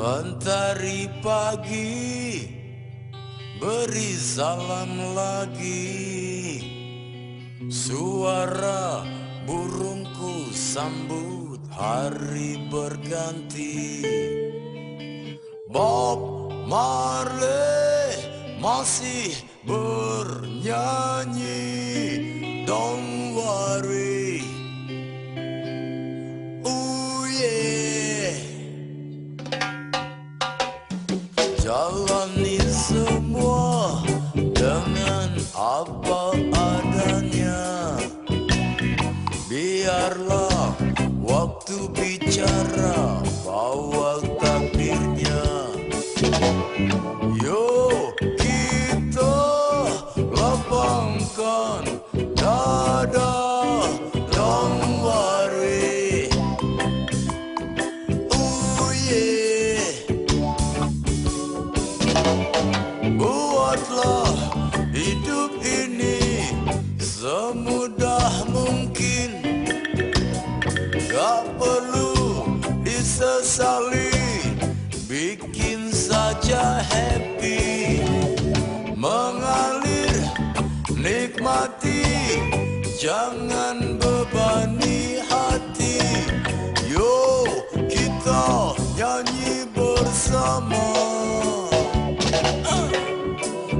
Mentari pagi beri salam lagi, suara burungku sambut hari berganti. Bob Marley masih bernyanyi, don't worry, oh yeah. Jalani semua dengan apa adanya, biarlah waktu bicara bawa takdirnya. Yo kita lapangkan dada, don't worry, oh yeah. Buatlah hidup ini semudah mungkin, gak perlu disesali, bikin saja happy. Mengalir, nikmati, jangan bebani hati. Yo, kita nyanyi bersama.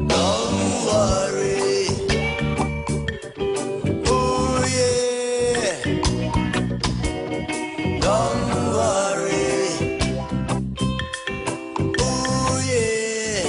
Don't worry, oh yeah. Don't worry, oh yeah.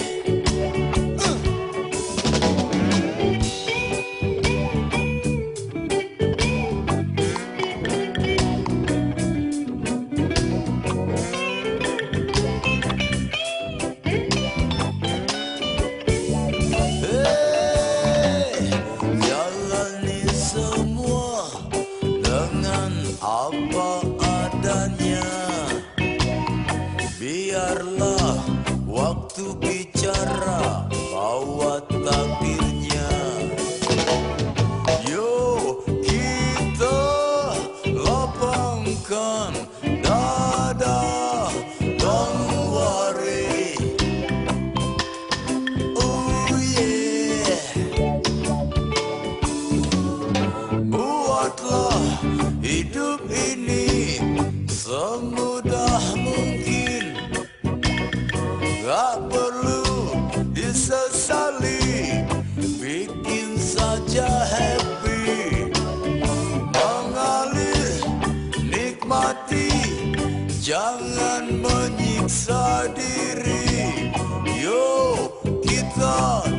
Jalani semua dengan apa adanya, biarlah waktu bicara bawa takdirnya. Yo kita lapangkan dada, don't worry, oh yeah. Buatlah hidup ini semudah mungkin, gak perlu disesali, bikin saja happy. Mengalir, nikmati, jangan menyiksa diri. Yo kita